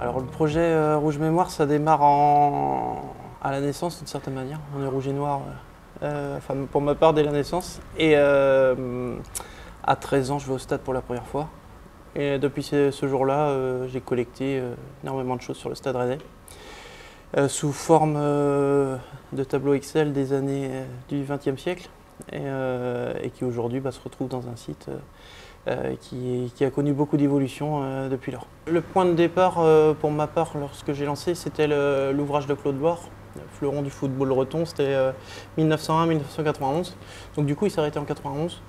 Alors le projet Rouge Mémoire, ça démarre à la naissance d'une certaine manière. On est rouge et noir, enfin pour ma part dès la naissance. Et à 13 ans, je vais au stade pour la première fois. Et depuis ce jour-là, j'ai collecté énormément de choses sur le Stade Rennais. Sous forme de tableaux Excel des années du XXe siècle. Et qui aujourd'hui se retrouve dans un site qui a connu beaucoup d'évolution depuis lors. Le point de départ pour ma part lorsque j'ai lancé, c'était l'ouvrage de Claude Loire, Fleuron du football breton, c'était 1901-1991. Donc du coup il s'est arrêté en 91.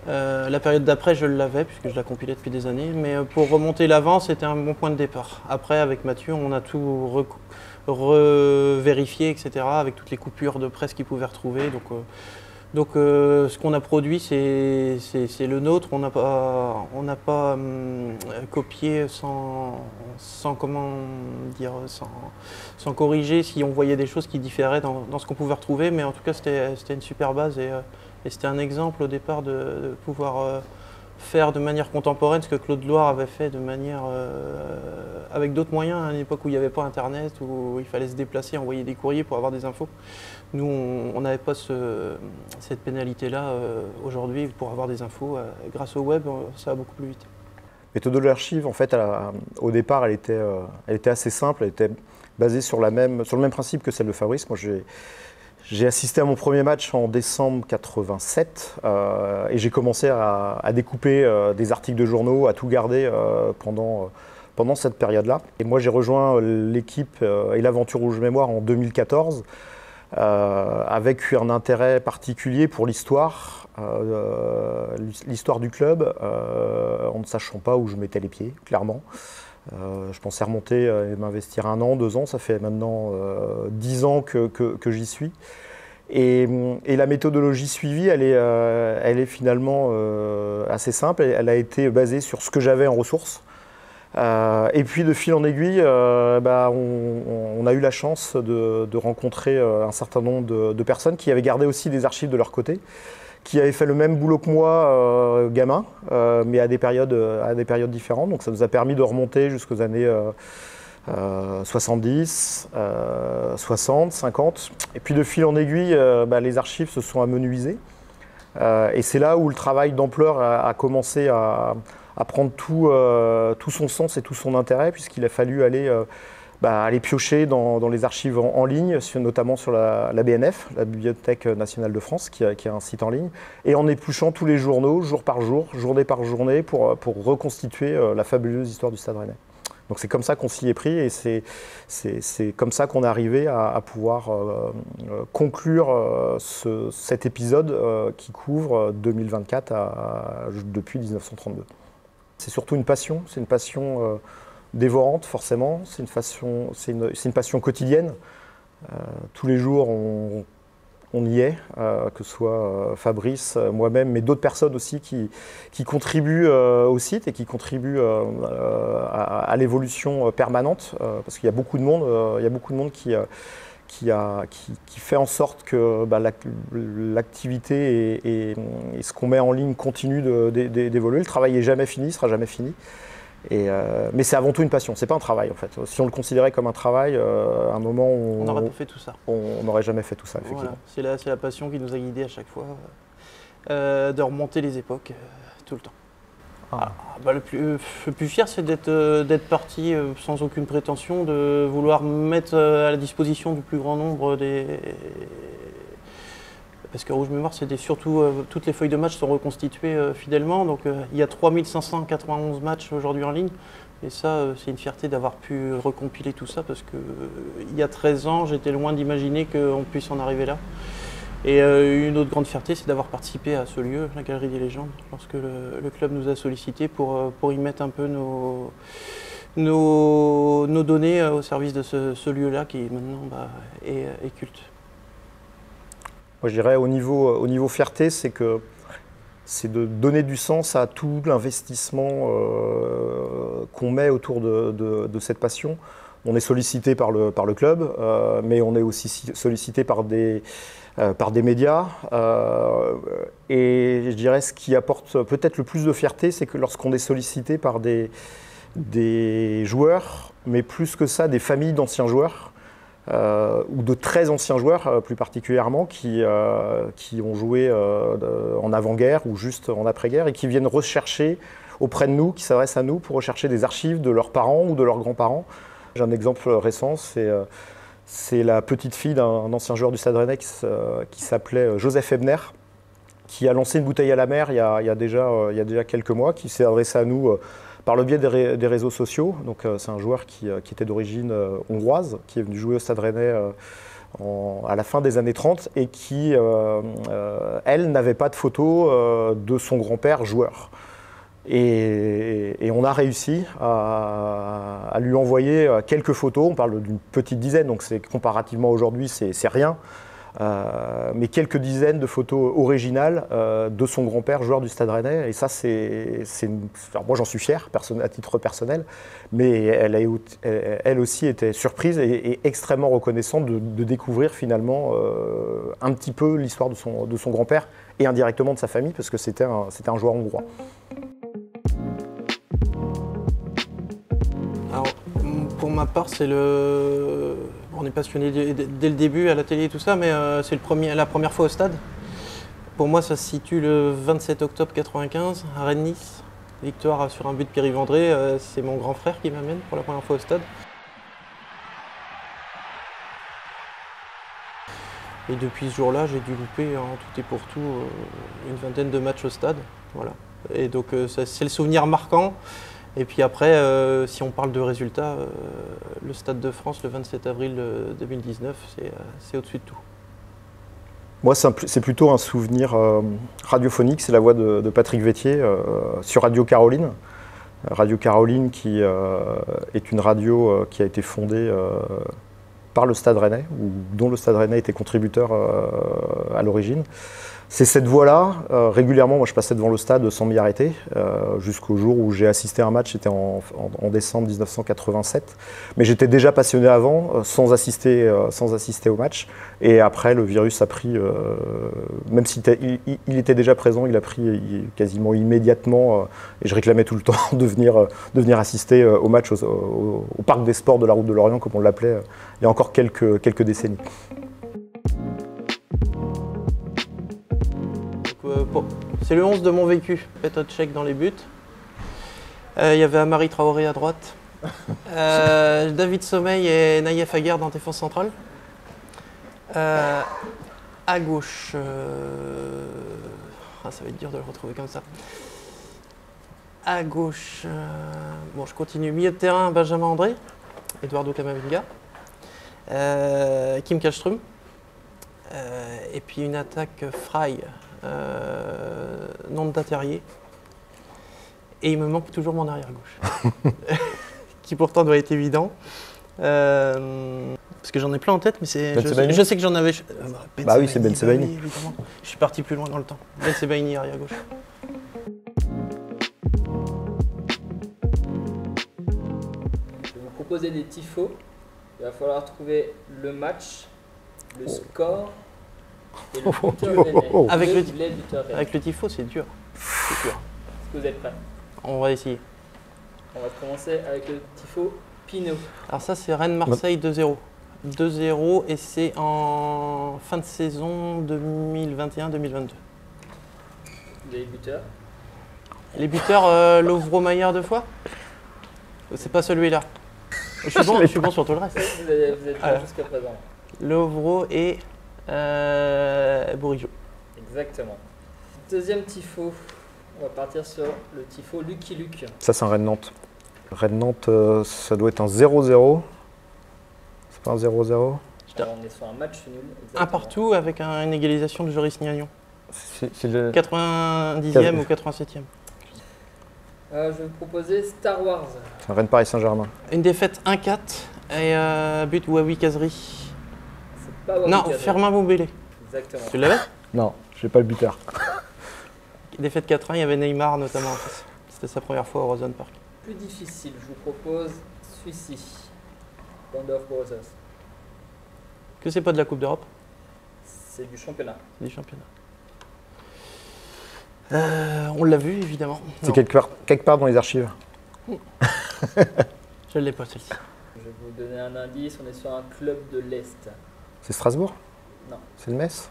La période d'après je l'avais puisque je la compilais depuis des années, mais pour remonter l'avant c'était un bon point de départ. Après avec Mathieu on a tout revérifié, etc. avec toutes les coupures de presse qu'il pouvait retrouver. Donc ce qu'on a produit, c'est le nôtre. On n'a pas copié sans corriger si on voyait des choses qui différaient dans ce qu'on pouvait retrouver. Mais en tout cas, c'était une super base et c'était un exemple au départ de pouvoir faire de manière contemporaine ce que Claude Loire avait fait de manière avec d'autres moyens à une époque où il n'y avait pas internet, où il fallait se déplacer, envoyer des courriers pour avoir des infos. Nous, on n'avait pas cette pénalité-là aujourd'hui pour avoir des infos. Grâce au web, ça va beaucoup plus vite. La méthode de l'archive, en fait, au départ, elle était assez simple. Elle était basée sur le même principe que celle de Fabrice. Moi, j'ai assisté à mon premier match en décembre 87 et j'ai commencé à découper des articles de journaux, à tout garder pendant cette période-là. Et moi, j'ai rejoint l'équipe et l'aventure Rouge Mémoire en 2014 avec un intérêt particulier pour l'histoire du club, en ne sachant pas où je mettais les pieds, clairement. Je pensais remonter et m'investir 1 an, 2 ans, ça fait maintenant 10 ans que j'y suis. Et la méthodologie suivie, elle est finalement assez simple. Elle a été basée sur ce que j'avais en ressources. Et puis de fil en aiguille, on a eu la chance de rencontrer un certain nombre de personnes qui avaient gardé aussi des archives de leur côté, qui avaient fait le même boulot que moi, gamin, mais à des périodes différentes. Donc ça nous a permis de remonter jusqu'aux années 70, 60, 50. Et puis de fil en aiguille, les archives se sont amenuisées. Et c'est là où le travail d'ampleur a commencé à prendre tout son sens et tout son intérêt, puisqu'il a fallu aller piocher dans les archives en ligne, notamment sur la BNF, la Bibliothèque nationale de France, qui a un site en ligne, et en épluchant tous les journaux, jour par jour, journée par journée, pour reconstituer la fabuleuse histoire du Stade Rennais. Donc c'est comme ça qu'on s'y est pris et c'est comme ça qu'on est arrivé à pouvoir conclure cet épisode qui couvre 2024 depuis 1932. C'est surtout une passion, c'est une passion dévorante forcément, c'est une passion quotidienne. Tous les jours on y est, que ce soit Fabrice, moi-même, mais d'autres personnes aussi qui contribuent au site et qui contribuent à l'évolution permanente, parce qu'il y a beaucoup de monde, qui fait en sorte que l'activité et ce qu'on met en ligne continue d'évoluer. Le travail n'est jamais fini, ne sera jamais fini. Mais c'est avant tout une passion, c'est pas un travail en fait. Si on le considérait comme un travail, à un moment on n'aurait pas fait tout ça. On n'aurait jamais fait tout ça, effectivement. Voilà. C'est la passion qui nous a guidés à chaque fois, de remonter les époques tout le temps. Le plus fier, c'est d'être parti sans aucune prétention, de vouloir mettre à la disposition du plus grand nombre Parce que Rouge Mémoire, c'était surtout toutes les feuilles de match sont reconstituées fidèlement. Donc il y a 3591 matchs aujourd'hui en ligne. Et ça, c'est une fierté d'avoir pu recompiler tout ça parce que il y a 13 ans, j'étais loin d'imaginer qu'on puisse en arriver là. Et une autre grande fierté, c'est d'avoir participé à ce lieu, la Galerie des Légendes, lorsque le club nous a sollicité pour y mettre un peu nos données au service de ce lieu-là qui maintenant est culte. Moi, je dirais au niveau fierté, c'est de donner du sens à tout l'investissement qu'on met autour de cette passion. On est sollicité par le club, mais on est aussi sollicité par des médias. Et je dirais ce qui apporte peut-être le plus de fierté, c'est que lorsqu'on est sollicité par des des joueurs, mais plus que ça, des familles d'anciens joueurs, ou de très anciens joueurs plus particulièrement, qui ont joué en avant-guerre ou juste en après-guerre et qui viennent rechercher auprès de nous, qui s'adressent à nous pour rechercher des archives de leurs parents ou de leurs grands-parents. J'ai un exemple récent, c'est la petite fille d'un ancien joueur du Stade Rennais qui s'appelait Joseph Ebner, qui a lancé une bouteille à la mer il y a déjà quelques mois, qui s'est adressé à nous par le biais des réseaux sociaux. Donc c'est un joueur qui était d'origine hongroise, qui est venu jouer au Stade Rennais à la fin des années 30 et qui, elle, n'avait pas de photo de son grand-père joueur. Et on a réussi à lui envoyer quelques photos. On parle d'une petite dizaine, donc comparativement aujourd'hui, c'est rien. Mais quelques dizaines de photos originales de son grand-père, joueur du Stade Rennais. Et ça, alors moi, j'en suis fier, à titre personnel. Mais elle aussi était surprise et extrêmement reconnaissante de découvrir finalement un petit peu l'histoire de son grand-père et indirectement de sa famille, parce que c'était un joueur hongrois. Alors, pour ma part, on est passionné dès le début à la télé et tout ça, mais c'est la première fois au stade. Pour moi, ça se situe le 27 octobre 1995 à Rennes-Nice. Victoire sur un but de Pierre-Yves André. C'est mon grand frère qui m'amène pour la première fois au stade. Et depuis ce jour-là, j'ai dû louper en tout et pour tout une vingtaine de matchs au stade. Voilà. Et donc, c'est le souvenir marquant. Et puis après, si on parle de résultats, le Stade de France, le 27 avril 2019, c'est au-dessus de tout. Moi, c'est plutôt un souvenir radiophonique. C'est la voix de Patrick Vétier sur Radio Caroline. Radio Caroline qui est une radio qui a été fondée par le Stade Rennais, ou dont le Stade Rennais était contributeur à l'origine. C'est cette voix-là, régulièrement, moi je passais devant le stade sans m'y arrêter, jusqu'au jour où j'ai assisté à un match, c'était en décembre 1987. Mais j'étais déjà passionné avant, sans assister au match. Et après, le virus a pris, même s'il était déjà présent, il a pris quasiment immédiatement, et je réclamais tout le temps de venir assister au match au Parc des Sports de la Route de Lorient, comme on l'appelait, il y a encore quelques décennies. C'est le 11 de mon vécu. Petr Cech dans les buts. Il y avait Amari Traoré à droite. David Sommeil et Naïef Aguerd en défense centrale. À gauche, ça va être dur de le retrouver comme ça. À gauche, bon, je continue. Milieu de terrain, Benjamin André, Eduardo Camavinga, Kim Kallström, et puis une attaque Frey. Nanda Terrier, et il me manque toujours mon arrière-gauche qui pourtant doit être évident parce que j'en ai plein en tête, mais je sais que j'en avais. Bah oui, c'est Ben Sebaini, évidemment. Je suis parti plus loin dans le temps. Ben Sebaini, arrière-gauche. Je vais vous proposer des tifos. Il va falloir trouver le match, le score et le buteur rennais. Avec le tifo, c'est dur. Est-ce que vous êtes prêts? On va essayer. On va commencer avec le tifo Pinot. Alors ça, c'est Rennes-Marseille 2-0. 2-0 et c'est en fin de saison 2021-2022. Vous avez les buteurs? Les buteurs, Lovro-Maillard 2 fois? C'est pas celui-là. Je suis bon sur tout le reste. Vous êtes prêts jusqu'à présent? Lovro et Bourigeaud. Exactement. Deuxième tifo, on va partir sur le tifo Lucky Luke. Ça, c'est un Rennes-Nantes. Rennes-Nantes, ça doit être un 0-0. C'est pas un 0-0? On est sur un match nul. Exactement. Un partout avec une égalisation de Joris Gnagnon. C'est le 90e ou 87e. Je vais vous proposer Star Wars. C'est un Rennes-Paris Saint-Germain. Une défaite 1-4 et but Wawi Kazri. Non, Firmin Moumbélé. Exactement. Tu l'avais? Non, je n'ai pas le buteur. Défaite 4-1, il y avait Neymar notamment en face. C'était sa première fois au Roazhon Park. Plus difficile, je vous propose celui-ci. Band of Brothers. Que c'est pas de la Coupe d'Europe? C'est du championnat. C'est du championnat. On l'a vu évidemment. C'est quelque part dans les archives. Je ne l'ai pas celle-ci. Je vais vous donner un indice, on est sur un club de l'Est. C'est Strasbourg? Non. C'est le Metz?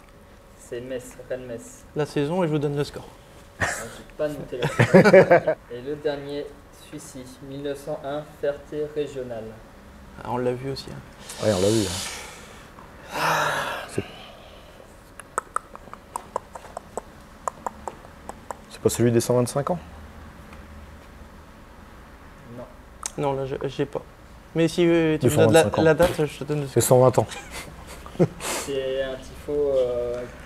C'est Metz, Rennes-Metz. La saison et je vous donne le score. Je n'ai pas noté la saison. Et le dernier, celui-ci, 1901, Ferté régional. Ah, on l'a vu aussi. Hein. Oui, on l'a vu. Hein. C'est pas celui des 125 ans? Non. Non, là, j'ai pas. Mais si tu me 225 donnes ans. la date, je te donne le C'est score. 120 ans. C'est un tifo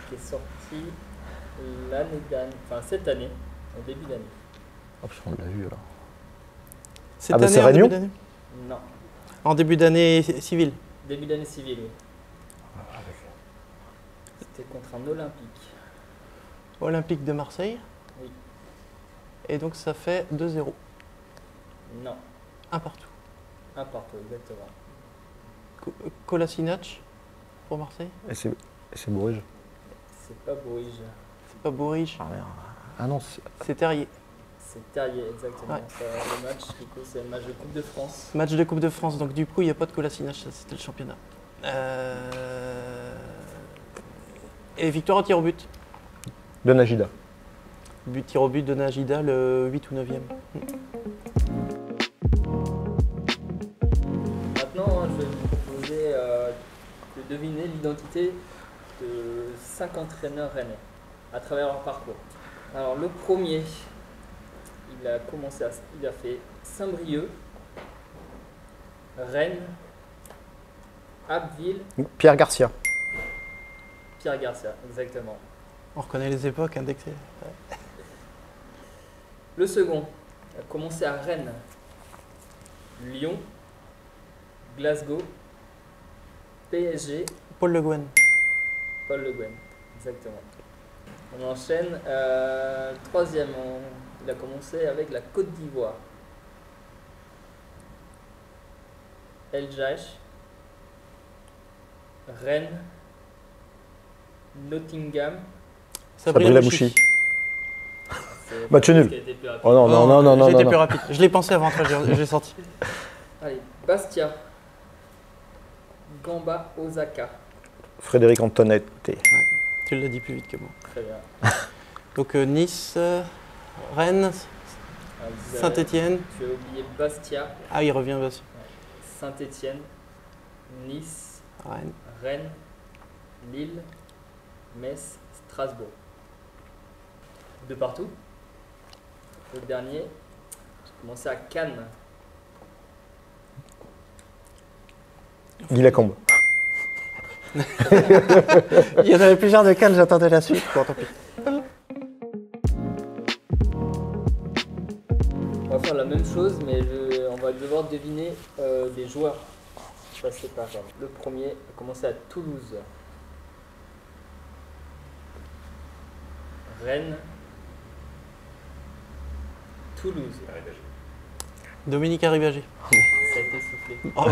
qui est sorti l'année dernière, enfin cette année, au début d'année. Oh, putain, on l'a vu alors. Cette bah, année, c'est en début Réunion d'année Non. En début d'année civile. Début d'année civile, oui. C'était contre un Olympique. Olympique de Marseille. Oui. Et donc ça fait 2-0. Non. Un partout. Un partout, exactement. Kolasinac pour Marseille. Et c'est Bourges. C'est pas Bourges, C'est pas Bourges. Ah merde. Ah non, C'est Terrier. c'est Terrier, exactement. Ouais. Le match, du coup, c'est le match de Coupe de France. Match de Coupe de France. Donc du coup, il n'y a pas de Kolasinac. Ça, c'était le championnat. Et victoire au tir au but. de Najida. Tir au but de Najida, le 8 ou 9e. Maintenant, je vais vous proposer de deviner l'identité de 5 entraîneurs rennais à travers leur parcours. Alors, le premier, il a fait Saint-Brieuc, Rennes, Abbeville, Pierre Garcia. Pierre Garcia, exactement. On reconnaît les époques indexées. Le second a commencé à Rennes, Lyon, Glasgow, PSG, Paul Le Guen. Paul Le Guen, exactement. On enchaîne. Troisième, il a commencé avec la Côte d'Ivoire. El Jash, Rennes, Nottingham. Sabri Lamouchi. C'est Match Fabrice nul. qui a été plus rapide. Oh non, non, non, non, non. J'ai été non. plus rapide. Je l'ai pensé avant toi, j'ai senti. Allez, Bastia, Gamba, Osaka. Frédéric Antoinette. Tu l'as dit plus vite que moi. Très bien. Donc Nice, Rennes, Alors, vous avez- Saint-Étienne. Tu as oublié Bastia, Ah, il revient aussi. Saint-Étienne, Nice, Rennes. Rennes, Lille, Metz, Strasbourg. De partout. Le dernier, j'ai commencé à Cannes. Guy Lacombe. Il y en avait plusieurs de Cannes, j'attendais la suite. Bon, tant pis. On va faire la même chose, mais on va devoir deviner des joueurs passés par Rennes. Le premier a commencé à Toulouse. Rennes. Toulouse. Dominique Arribagé. Ça a été soufflé. Oh,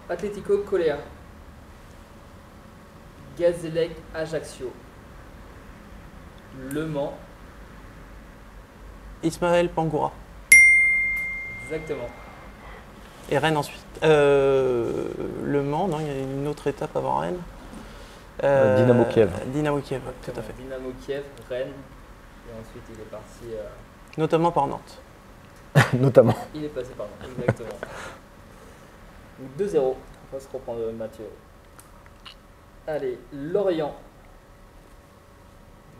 Atlético Coléa. Gazélec Ajaccio. Le Mans. Ismaël Pangoura. Exactement. Et Rennes ensuite. Le Mans, non, il y a une autre étape avant Rennes. Dynamo Kiev. Dynamo Kiev, ouais, tout à fait. Dynamo Kiev, Rennes. Et ensuite, il est parti. Notamment par Nantes. Notamment. Il est passé par là, exactement. Donc 2-0. On va se reprendre Mathieu. Allez, Lorient.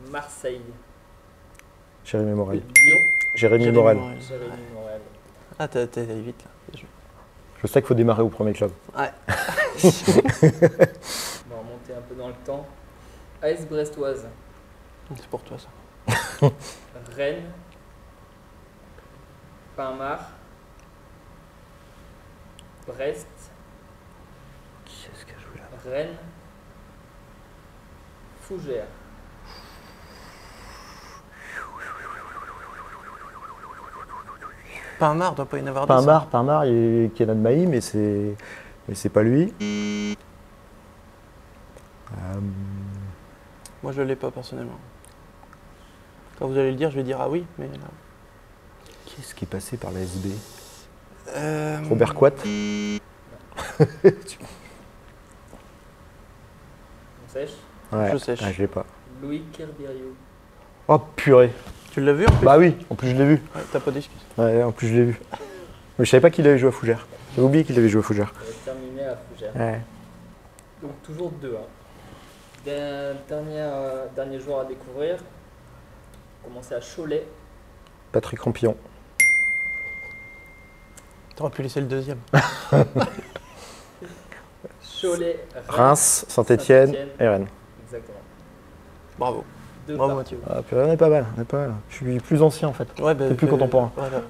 Marseille. Jérémy Morel. Lyon. Jérémy Morel. Jérémy Morel. Ah, t'es allé vite là. Bien joué. Je sais qu'il faut démarrer au premier club. Ouais. On va remonter un peu dans le temps. AS Brestoise. C'est pour toi ça. Rennes. Pinmar. Brest. Qui est-ce qui a joué là? Rennes. Fougères. Pinmar, doit pas y en avoir 10. Pinmar, il y a Kenan Mahi, mais c'est pas lui. Moi je l'ai pas personnellement. Quand vous allez le dire, je vais dire ah oui, mais Qui est-ce qui est passé par la SB? Euh, Robert Quat. On sèche. Ouais. Je sèche. Ah, je l'ai pas. Louis Kerberio. Oh purée. Tu l'as vu en plus? Bah oui, en plus je l'ai vu. Ouais, t'as pas d'excuses. Ouais, en plus je l'ai vu. Mais je savais pas qu'il avait joué à Fougères. J'avais oublié qu'il avait joué à Fougères. Ça va être terminé à Fougères. Ouais. Donc toujours 2-1. Dernier joueur à découvrir. Commencer à Cholet. Patrick Rampillon. T'aurais pu laisser le deuxième. Cholet, Reims, Saint-Étienne et Rennes. Exactement. Bravo. Deux Bravo partout. Mathieu. Ah, purée, on est pas mal, on est pas mal. Je suis plus ancien en fait. Ouais, bah, C'est plus contemporain. Voilà.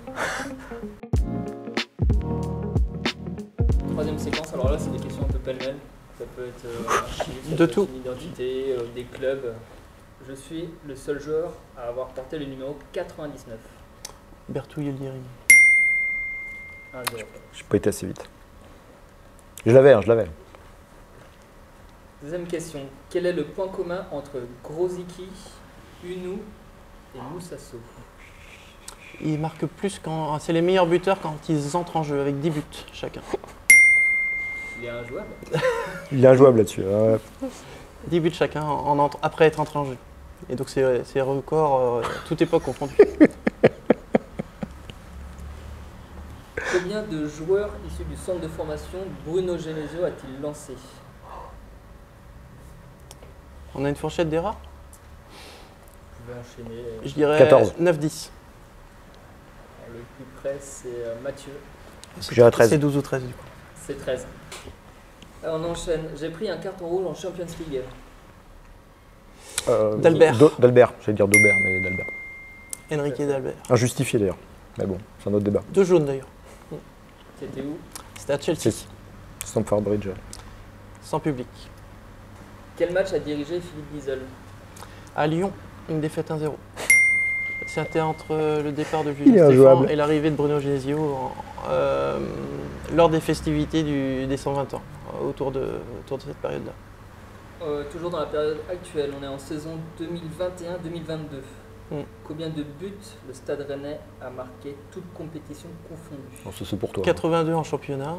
Troisième séquence, alors là c'est des questions un peu pêle-mêle. Ça peut être un chiffre, ça De peut être tout. une identité, des clubs. Je suis le seul joueur à avoir porté le numéro 99. Bertou Yildirim. 1-0. J'ai pas été assez vite. Je l'avais, hein, je l'avais. Deuxième question. Quel est le point commun entre Grosicki, Unou et Moussasso? Ils marquent plus quand. C'est les meilleurs buteurs quand ils entrent en jeu avec 10 buts chacun. Il est injouable. Il est injouable là-dessus. 10 buts chacun après être entré en jeu. Et donc c'est record toute époque confondue. Combien de joueurs issus du centre de formation Bruno Genesio a-t-il lancé? On a une fourchette d'erreur? Vous pouvez enchaîner. Je dirais 14. 9-10. Alors, le plus près c'est Mathieu. J'irais 13. C'est 12 ou 13 du coup. C'est 13. Alors, on enchaîne. J'ai pris un carton rouge en Champions League. D'Albert. D'Albert, j'allais dire d'Aubert, mais d'Albert. Enrique d'Albert. Injustifié d'ailleurs. Mais bon, c'est un autre débat. 2 jaunes d'ailleurs. C'était où? C'était à Chelsea, Chelsea. Stamford Bridge. sans public. Quel match a dirigé Philippe Wiesel? À Lyon, une défaite 1-0. C'était entre le départ de Il est Julien Stéphan injouable. et l'arrivée de Bruno Genesio lors des festivités des 120 ans, autour de cette période-là. Toujours dans la période actuelle, on est en saison 2021-2022. Combien de buts le Stade Rennais a marqué, toutes compétitions confondues? Bon, ça c'est pour toi. 82 en championnat.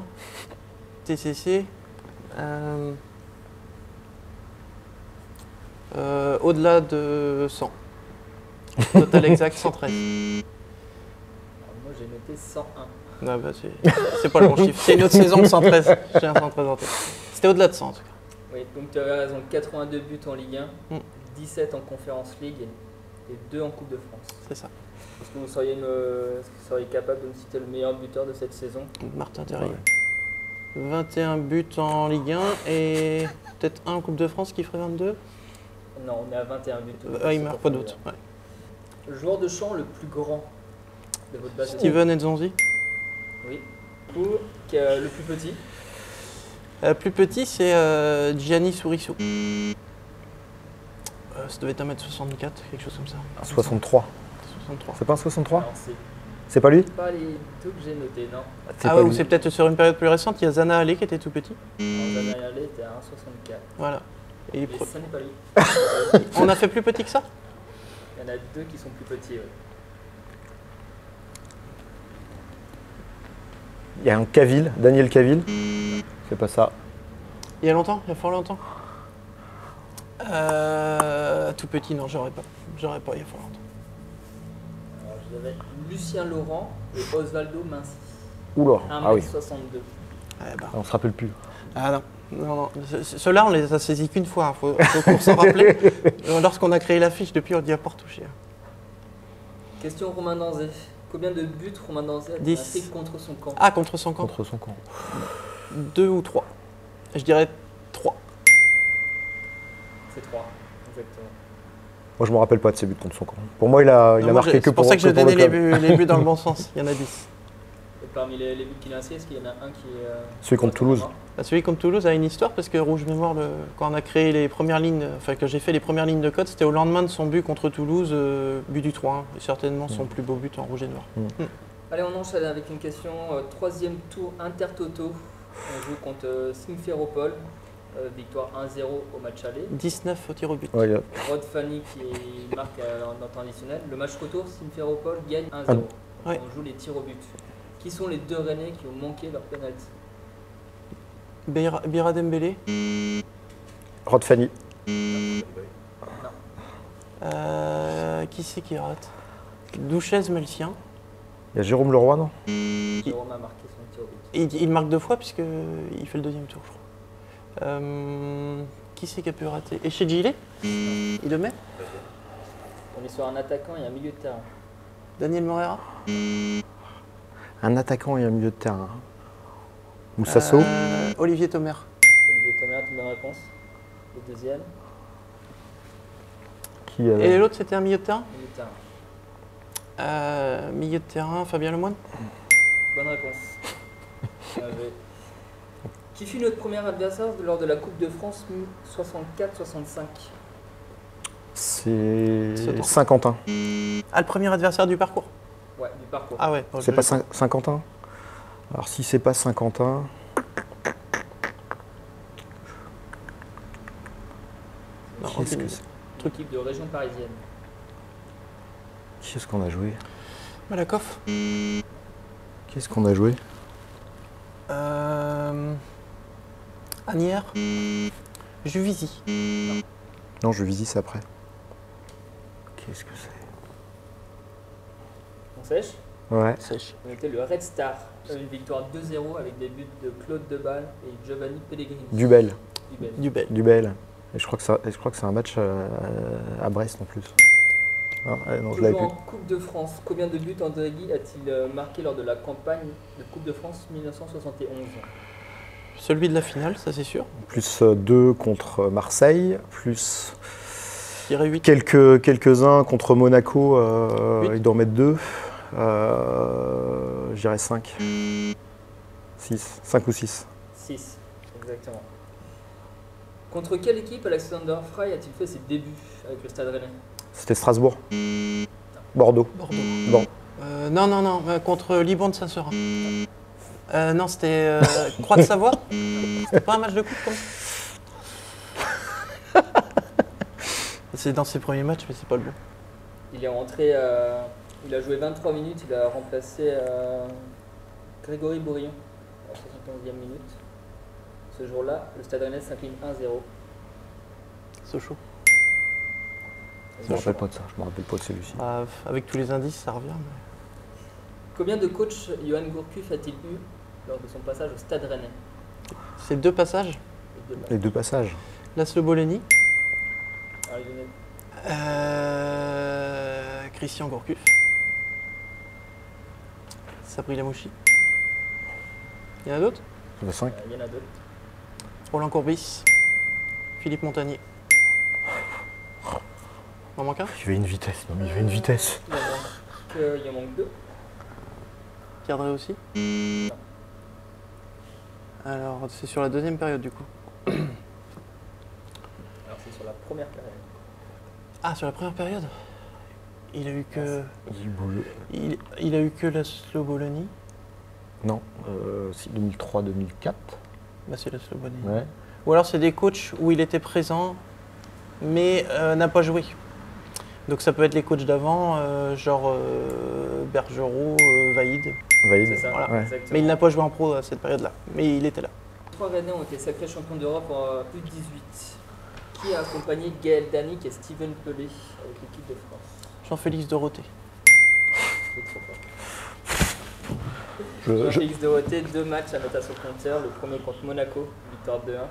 TCC. Au-delà de 100. Total exact 113. Alors, moi j'ai noté 101. Ah bah, c'est pas le bon chiffre. C'est une autre saison de 113. J'ai un 113 en tête. C'était au-delà de 100 en tout cas. Oui, donc tu avais raison, 82 buts en Ligue 1, Mm. 17 en Conference League et 2 en Coupe de France. C'est ça. Est-ce que vous seriez capable de me citer le meilleur buteur de cette saison? Martin Terrier. 21 buts en Ligue 1 et peut-être un en Coupe de France qui ferait 22. Non, on est à 21 buts. Il marque pas d'autres. Ouais. Le joueur de champ le plus grand de votre base de Steven Edzonzi. Oui. Ou le plus petit? Plus petit, c'est Gianni Sourisso. Ça devait être 1m64, quelque chose comme ça. 63. 63. C'est pas un 63? Alors, c'est C'est pas lui? pas les deux que j'ai notés, non. C'est Ah pas ouais, ou lui. c'est peut-être sur une période plus récente, il y a Zana Ali qui était tout petit. Daniel Allais était à 1,64. Voilà. Et Mais ça n'est pas lui. on a fait plus petit que ça? Il y en a deux qui sont plus petits. Ouais. Il y a un Cavill, Daniel Cavill. C'est pas ça. Il y a longtemps? Il y a fort longtemps? Tout petit, non, j'aurais pas. J'aurais pas, il y a fort longtemps. Alors, j'avais Lucien Laurent et Osvaldo Mincy. Oula, ah oui. 1m62. On se rappelle plus. Ah non. Non. Ceux-là, on les a saisis qu'une fois. Faut qu'on s'en rappeler. Lorsqu'on a créé l'affiche, depuis, on n'y a pas retouché. Question Romain Danzé. Combien de buts Romain Danzé a 10. inscrit contre son camp? Ah, contre son camp? Contre son camp. 2 ou 3. Je dirais 3. C'est 3, exactement. Moi je me rappelle pas de ses buts contre son camp. Pour moi il a Non, moi, marqué que c'est pour ça que j'ai pour le donné les club. buts dans le bon sens. Il y en a 10. Et parmi les buts qu'il a inscrits, est-ce qu'il y en a un qui est. Celui contre Toulouse. Bah, celui contre Toulouse a une histoire parce que Rouge Mémoire, quand on a créé les premières lignes, enfin que j'ai fait les premières lignes de code, c'était au lendemain de son but contre Toulouse, but du 3-1. Et certainement son plus beau but en rouge et noir. Allez, on enchaîne avec une question. Troisième tour Intertoto. On joue contre Simferopol. victoire 1-0 au match aller. 19 au tir au but. Ouais, Rod Fanny qui marque en temps additionnel. Le match retour, Simferopol gagne 1-0. Ah. Donc Ouais. on joue les tirs au but. Qui sont les deux Rennais qui ont manqué leur penalty? Bira Dembélé. Rod Fanny. Qui c'est qui rate? Douchez met le sien. Il y a Jérôme Leroy, non? Jérôme a marqué son tir au but. Il marque 2 fois puisqu'il fait le deuxième tour, je crois. Qui c'est qui a pu rater? Et chez Gillet? Il le met? On est sur un attaquant et un milieu de terrain. Daniel Morera? Un attaquant et un milieu de terrain. Moussasso. Olivier Thomer. Olivier Thomer, une bonne réponse. Le deuxième, Qui, Et l'autre c'était un milieu de terrain? milieu de terrain. Milieu de terrain, Fabien Lemoine? Bonne réponse. Bien joué. Qui fut notre premier adversaire lors de la Coupe de France 64-65? C'est Sautant. Saint-Quentin. Ah, le premier adversaire du parcours? Ouais, du parcours. Ah ouais. C'est pas Saint-Quentin? Alors si c'est pas Saint-Quentin, Non, qui est-ce aucune que idée. c'est? Équipe de région parisienne. Qui est-ce qu'on a joué? Malakoff? Qui est-ce qu'on a joué? Agnières? Juvisy? Non, je visite ça après. Qu'est-ce que c'est? On sèche? Ouais. Sèche. On était le Red Star. Une victoire 2-0 avec des buts de Claude Debal et Giovanni Pellegrini. Dubel. Dubel. Dubel. Et je crois que c'est un match à Brest en plus. Non, je l'avais Toujours plus. en Coupe de France, combien de buts André Guy a-t-il marqué lors de la campagne de Coupe de France 1971? Celui de la finale, ça c'est sûr. Plus 2 contre Marseille, plus Je dirais 8. quelques-uns contre Monaco, Huit. il doit en mettre 2. Je dirais 5. 6. 5 ou 6. 6, exactement. Contre quelle équipe Alexander Fry a-t-il fait ses débuts avec le Stade Rennais? C'était Strasbourg. Bordeaux. Bordeaux. Bon. Non, contre Liban de Saint-Seurin. Non, c'était Croix de Savoie. C'était pas un match de coupe comme ça. C'est dans ses premiers matchs, mais c'est pas le bon. Il est rentré, il a joué 23 minutes, il a remplacé Grégory Bourillon à la 71e minute. Ce jour-là, le Stade Rennais s'incline 1-0. Sochaux. Je me rappelle pas de ça. Je me rappelle pas de celui-ci. Avec tous les indices, ça revient. Combien de coachs Johan Gourcuff a-t-il eu lors de son passage au Stade Rennais? C'est 2 passages. Les deux matchs. Les 2 passages. Laszlo Boleni. Alors, Lionel, Christian Gourcuff. Sabri Lamouchi. Il y en a d'autres? Il y en a 5. il y en a d'autres. Roland Courbis. Philippe Montagnier. Il en manque un? Il y avait une vitesse. Non, mais il y avait une vitesse. Il en manque 2. Pierre Drey aussi. Alors, c'est sur la deuxième période du coup. Alors c'est sur la première période. Ah, sur la première période? Il a eu que. Il bouge. Il a eu que Laszlo Boleni. Non, c'est 2003-2004. Bah, c'est Laszlo Boleni. Ouais. Ou alors c'est des coachs où il était présent, mais n'a pas joué. Donc ça peut être les coachs d'avant, genre Bergerot, Vaïd. Valide. C'est ça, Ouais. exactement. Mais il n'a pas joué en pro à cette période-là. Mais il était là. 3 Rennais ont été sacrés champions d'Europe en U18. Qui a accompagné Gaël Danic et Steven Pelé avec l'équipe de France? Jean-Félix Dorothée. C'est trop fort. Jean-Félix Dorothée, 2 matchs à mettre à son compteur. Le premier contre Monaco, victoire 2-1.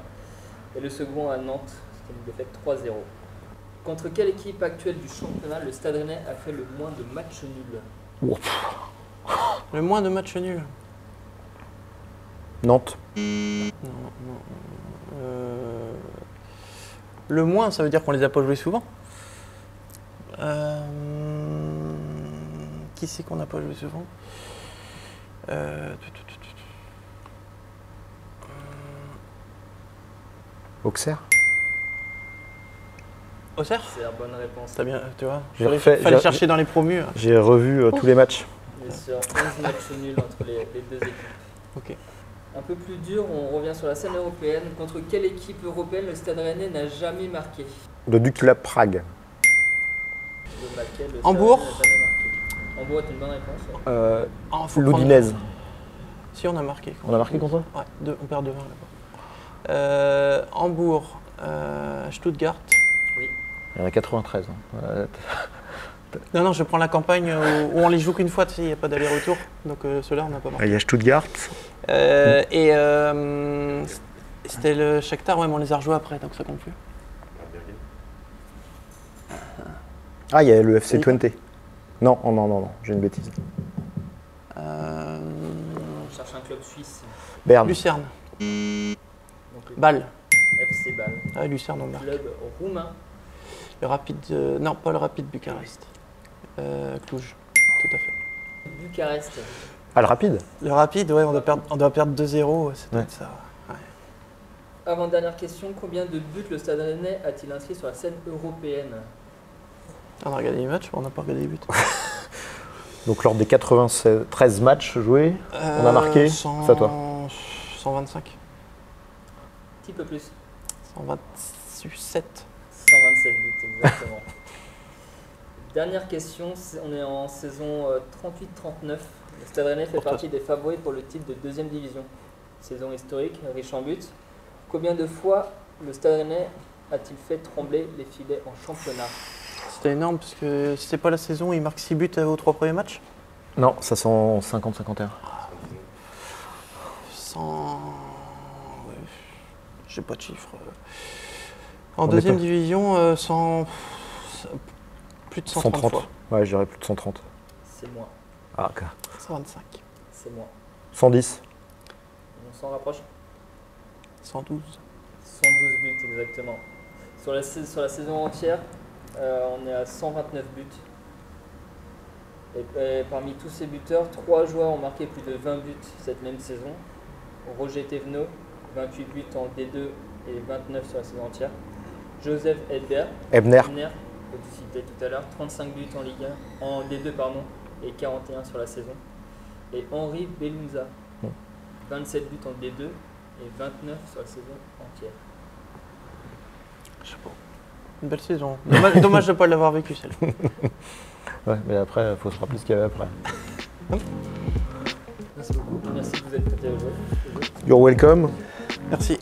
Et le second à Nantes, c'était une défaite 3-0. Contre quelle équipe actuelle du championnat le Stade Rennais a fait le moins de matchs nuls? Le moins de matchs nuls. Nantes. Non. Le moins, ça veut dire qu'on les a pas joués souvent. Qui c'est qu'on n'a pas joué souvent? Auxerre. Auxerre? C'est la bonne réponse. T'as bien, tu vois. J'ai refait- Fallait j'ai- chercher dans les promus. J'ai revu tous les matchs. On est sur 11 matchs nuls entre les deux équipes. Ok. Un peu plus dur, on revient sur la scène européenne. Contre quelle équipe européenne le Stade Rennais n'a jamais marqué? Le Dukla Prague. De laquelle le Stade Hambourg. Rennais n'a jamais marqué. Hambourg est une bonne réponse. Ah, faut L'Udinese. prendre- Si, on a marqué. On a marqué contre eux? Ouais, on perd 2-1 là-bas. Hambourg, Stuttgart. Oui. Il y en a 93. Hein. Non, je prends la campagne où on les joue qu'une fois, tu sais, il n'y a pas d'aller-retour. Donc ceux-là, on n'a pas marqué. Il y a Stuttgart. Et c'était le Shakhtar, ouais, mais on les a rejoués après, donc ça compte plus. Ah, il y a le FC Twente. Non, j'ai une bêtise. On cherche un club suisse. Berne. Lucerne, Donc, le Bâle. FC Bâle. Ah, Lucerne, on marque. Club roumain. Le Rapide, non, pas le Rapide Bucarest. Cluj, tout à fait. Bucarest. Ah, le Rapide. Le Rapide, ouais, on doit perdre 2-0, c'est peut-être ça. Ouais. Avant-dernière question, combien de buts le Stade Rennais a-t-il inscrit sur la scène européenne? On a regardé les matchs, mais on n'a pas regardé les buts. Donc, lors des 93 matchs joués, on a marqué. C'est à toi. 125. Un petit peu plus. 127. 127 buts, exactement. Dernière question, on est en saison 38-39. Le Stade Rennais fait partie des favoris pour le titre de deuxième division. Saison historique, riche en buts. Combien de fois le Stade Rennais a-t-il fait trembler les filets en championnat? C'était énorme parce que c'était pas la saison où il marque 6 buts aux 3 premiers matchs. Non, ça sent 50-51. 100. Ouais, j'ai pas de chiffre. En On deuxième est pas- division, plus de 130 130. fois. Ouais, je dirais plus de 130. C'est moins. Ah, ok. 125. C'est moins. 110. On s'en rapproche. 112. 112 buts, exactement. Sur la saison entière, on est à 129 buts. Et parmi tous ces buteurs, 3 joueurs ont marqué plus de 20 buts cette même saison. Roger Thévenot, 28 buts en D2 et 29 sur la saison entière. Joseph Ebner. que tu citais tout à l'heure, 35 buts en Ligue 1, en D2 pardon, et 41 sur la saison. Et Henri Belunza, 27 buts en D2 et 29 sur la saison entière. Je sais pas. Une belle saison. Dommage de ne pas l'avoir vécu celle-là. Ouais, mais après, il faut se rappeler ce qu'il y avait après. Merci beaucoup. Merci de vous être prêté au jeu. You're welcome. Merci.